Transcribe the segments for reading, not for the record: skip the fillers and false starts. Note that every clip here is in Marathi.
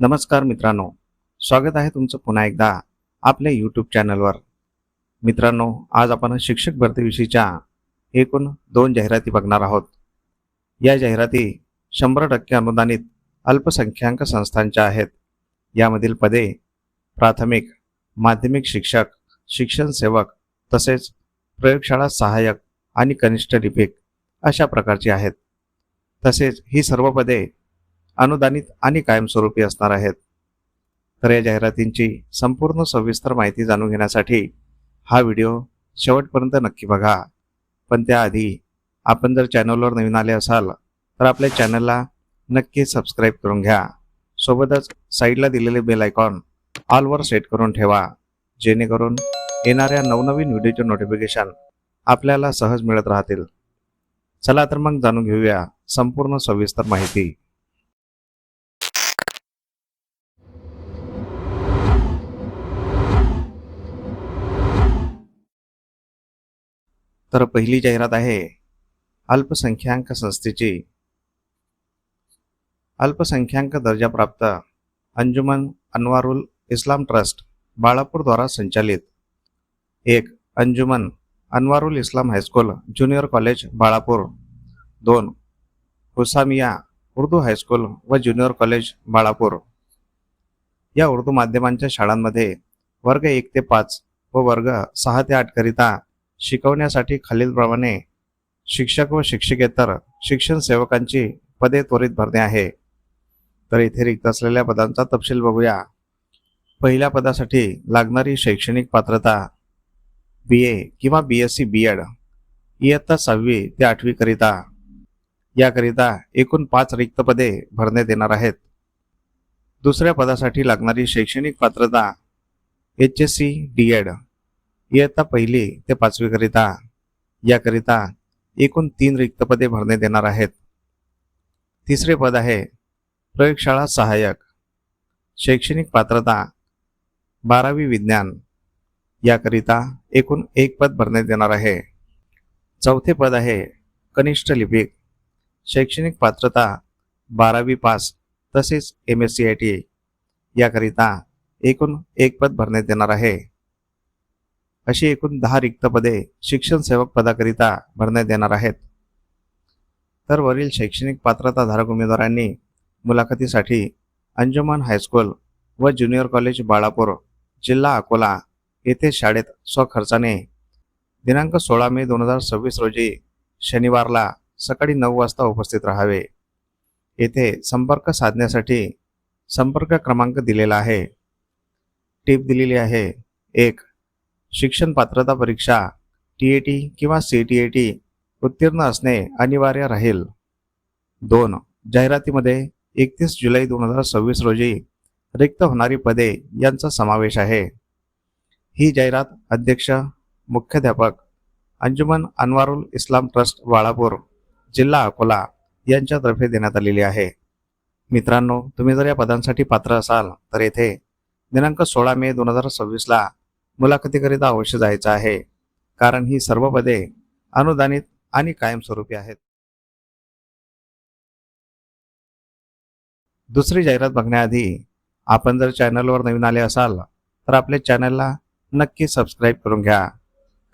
नमस्कार मित्रांनो, स्वागत आहे तुमचं पुन्हा एकदा आपल्या यूट्यूब चॅनलवर. मित्रांनो, आज आपण शिक्षक भरतीविषयीच्या एकूण 2 जाहिराती बघणार आहोत. या जाहिराती 100% अनुदानित अल्पसंख्याक संस्थांच्या आहेत. यामधील पदे प्राथमिक, माध्यमिक शिक्षक, शिक्षण सेवक तसेच प्रयोगशाळा सहाय्यक आणि कनिष्ठ लिपिक अशा प्रकारची आहेत. तसेच ही सर्व पदे अनुदानित आणि कायमस्वरूपी असणार आहेत. तर या जाहिरातींची संपूर्ण सविस्तर माहिती जाणून घेण्यासाठी हा व्हिडिओ शेवटपर्यंत नक्की बघा. पण त्याआधी आपण जर चॅनलवर नवीन आले असाल तर आपल्या चॅनलला नक्की सबस्क्राईब करून घ्या. सोबतच साईडला दिलेले बेल आयकॉन ऑलवर सेट करून ठेवा, जेणेकरून येणाऱ्या नवनवीन व्हिडिओचे नोटिफिकेशन आपल्याला सहज मिळत राहतील. चला तर मग जाणून घेऊया संपूर्ण सविस्तर माहिती. तर पहिली जाहिरात आहे अल्पसंख्याक संस्थेची. अल्पसंख्याक दर्जाप्राप्त अंजुमन अनवारुल इस्लाम ट्रस्ट बाळापूर द्वारा संचालित 1. Anjuman Anwarul Islam high school junior college Balapur. 2. Husamiya Urdu high school व ज्युनियर कॉलेज बाळापूर. या उर्दू माध्यमांच्या शाळांमध्ये वर्ग 1 ते 5 व वर्ग 6 ते 8 करिता शिकवण्यासाठी खालीलप्रमाणे शिक्षक व शिक्षकेतर शिक्षण सेवकांची पदे त्वरित भरणे आहे. तर इथे रिक्त असलेल्या पदांचा तपशील बघूया. पहिल्या पदासाठी लागणारी शैक्षणिक पात्रता BA किंवा BSc BEd इयत्ता 6वी ते 8वी करिता. याकरिता एकूण 5 रिक्त पदे भरण्यात येणार आहेत. दुसऱ्या पदासाठी लागणारी शैक्षणिक पात्रता HSC DEd इयत्ता 1ली ते 5वी करिता. याकरिता एकूण 3 रिक्त पदे भरण्यात येणार आहेत. तिसरे पद आहे प्रयोगशाळा सहाय्यक. शैक्षणिक पात्रता 12वी विज्ञान. याकरिता एकूण 1 पद भरण्यात येणार आहे. चौथे पद आहे कनिष्ठ लिपिक. शैक्षणिक पात्रता 12वी पास तसेच MSc याकरिता एकूण 1 पद भरण्यात येणार आहे. अशी एकूण 10 रिक्त पदे शिक्षण सेवक पदाकरिता भरण्यात येणार आहेत. तर वरील शैक्षणिक पात्रता धारक उमेदवारांनी मुलाखतीसाठी अंजुमन हायस्कूल व ज्युनियर कॉलेज बाळापूर जिल्हा अकोला येथे शाळेत स्वखर्चाने दिनांक 16 मे 2026 रोजी शनिवारला सकाळी 9 वाजता उपस्थित राहावे. येथे संपर्क साधण्यासाठी संपर्क क्रमांक दिलेला आहे. टीप दिलेली आहे. 1. शिक्षण पात्रता परीक्षा TAT किंवा CTAT उत्तीर्ण असणे अनिवार्य राहील. 2. जाहिरातीमध्ये 31 जुलै 2026 रोजी रिक्त होणारी पदे यांचा समावेश आहे. ही जाहिरात अध्यक्ष मुख्याध्यापक अंजुमन अनवारुल इस्लाम ट्रस्ट बाळापूर जिल्हा अकोला यांच्यातर्फे देण्यात आलेली आहे. मित्रांनो, तुम्ही जर या पदांसाठी पात्र असाल तर येथे दिनांक 16 मे 2026ला मुलाखतीकरिता अवश्य जायचं आहे, कारण ही सर्व पदे अनुदानित आणि कायमस्वरूपी आहेत. दुसरी जाहिरात बघण्याआधी आपण जर चॅनलवर नवीन आले असाल तर आपल्या चॅनलला नक्की सबस्क्राईब करून घ्या,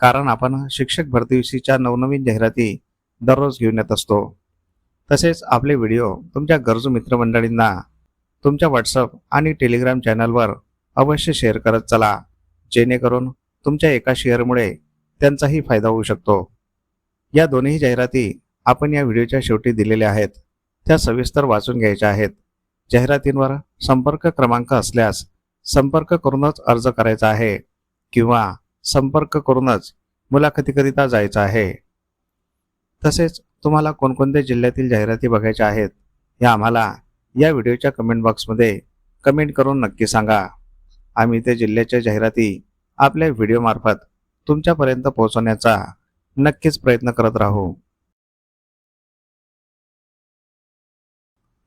कारण आपण शिक्षक भरतीविषयीच्या नवनवीन जाहिराती दररोज घेऊन येत असतो. तसेच आपले व्हिडिओ तुमच्या गरजू मित्रमंडळींना तुमच्या व्हॉट्सअप आणि टेलिग्राम चॅनलवर अवश्य शेअर करत चला, जेणेकरून तुमच्या एका शेअरमुळे त्यांचाही फायदा होऊ शकतो. या दोन्ही जाहिराती आपण या व्हिडिओच्या शेवटी दिलेल्या आहेत, त्या सविस्तर वाचून घ्यायच्या आहेत. जाहिरातींवर संपर्क क्रमांक असल्यास संपर्क करूनच अर्ज करायचा आहे किंवा संपर्क करूनच मुलाखतीकरिता जायचं आहे. तसेच तुम्हाला कोणकोणत्या जिल्ह्यातील जाहिराती बघायच्या आहेत हे आम्हाला या व्हिडिओच्या कमेंट बॉक्समध्ये कमेंट करून नक्की सांगा. आम्ही त्या जिल्ह्याच्या जाहिराती आपल्या व्हिडिओमार्फत तुमच्यापर्यंत पोहोचवण्याचा नक्कीच प्रयत्न करत राहू.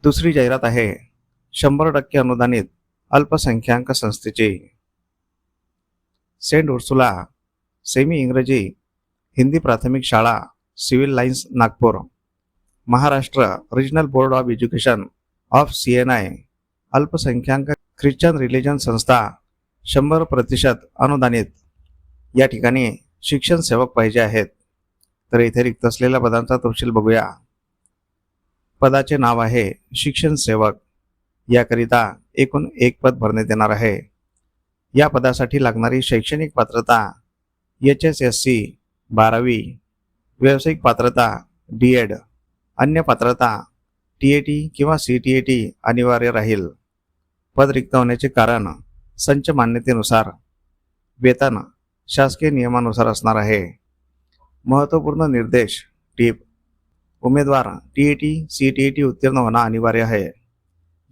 दुसरी जाहिरात आहे 100% अनुदानित अल्पसंख्याक संस्थेची. सेंट उर्सुला सेमी इंग्रजी हिंदी प्राथमिक शाळा civil lines Nagpur, Maharashtra regional board of education of CNI अल्पसंख्याक ख्रिश्चन रिलिजन संस्था 100% अनुदानित. या ठिकाणी शिक्षण सेवक पाहिजे आहेत. तर इथे रिक्त असलेल्या पदांचा तपशील बघूया. पदाचे नाव आहे शिक्षण सेवक. याकरिता एकूण एक पद भरण्यात येणार आहे. या पदासाठी लागणारी शैक्षणिक पात्रता HSSC 12वी, व्यावसायिक पात्रता D.Ed, अन्य पात्रता TAT किंवा CTAT अनिवार्य राहील. पद रिक्त होण्याचे कारण संच मान्यतेनुसार. वेतन शासकीय नियमानुसार असणार आहे. महत्त्वपूर्ण निर्देश टिप. उम्मीदवार TAT CTAT उत्तीर्ण होना अनिवार्य है.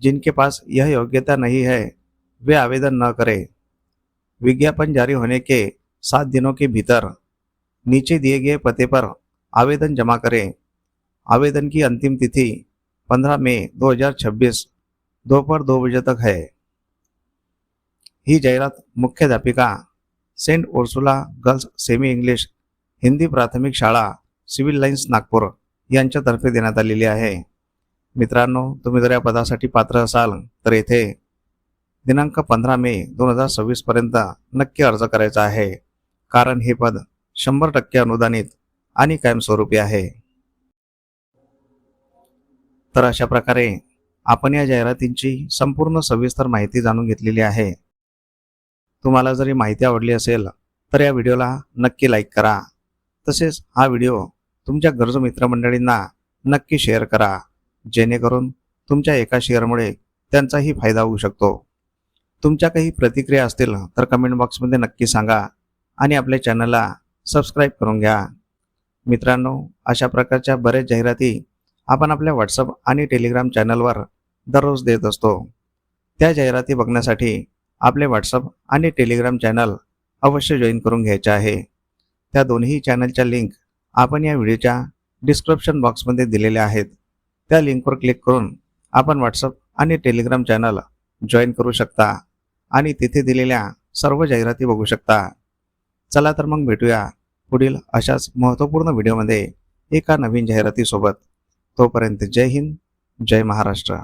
जिनके पास यह योग्यता नहीं है वे आवेदन न करें. विज्ञापन जारी होने के 7 दिनों के भीतर नीचे दिए गए पते पर आवेदन जमा करें. आवेदन की अंतिम तिथि 15 मई 2026 दोपहर 2 बजे तक है. ही जाहिरात मुख्याध्यापिका Saint Ursula girls semi English Hindi प्राथमिक शाळा सिव्हिल लाईन्स नागपूर यांच्यातर्फे देण्यात आलेली आहे. मित्रांनो, तुम्ही जर या पदासाठी पात्र असाल तर येथे दिनांक 15 मे 2026 पर्यंत नक्की अर्ज करायचा आहे. कारण हे पद 100% अनुदानित आणि कायमस्वरूपी आहे. तर अशा प्रकारे आपण या जाहिरातींची संपूर्ण सविस्तर माहिती जाणून घेतलेली आहे. तुम्हाला जर ही माहिती आवडली असेल तर या व्हिडिओला नक्की लाईक करा. तसेच हा व्हिडिओ तुमच्या गरजू मित्रमंडळींना नक्की शेअर करा, जेणेकरून तुमच्या एका शेअरमुळे त्यांचाही फायदा होऊ शकतो. तुमच्या काही प्रतिक्रिया असतील तर कमेंट बॉक्समध्ये नक्की सांगा आणि आपल्या चॅनलला सबस्क्राईब करून घ्या. मित्रांनो, अशा प्रकारच्या बऱ्याच जाहिराती आपण आपल्या व्हॉट्सअप आणि टेलिग्राम चॅनलवर दररोज देत असतो. त्या जाहिराती बघण्यासाठी आपले व्हॉट्सअप आणि टेलिग्राम चॅनल अवश्य जॉईन करून घ्यायचे आहे. त्या दोन्ही चॅनलच्या लिंक आपण या व्हिडिओच्या डिस्क्रिप्शन बॉक्समध्ये दिलेल्या आहेत. त्या लिंकवर क्लिक करून आपण व्हॉट्सअप आणि टेलिग्राम चॅनल जॉईन करू शकता आणि तिथे दिलेल्या सर्व जाहिराती बघू शकता. चला तर मग भेटूया पुढील अशाच महत्त्वपूर्ण व्हिडिओमध्ये एका नवीन जाहिरातीसोबत. तोपर्यंत जय हिंद, जय महाराष्ट्र.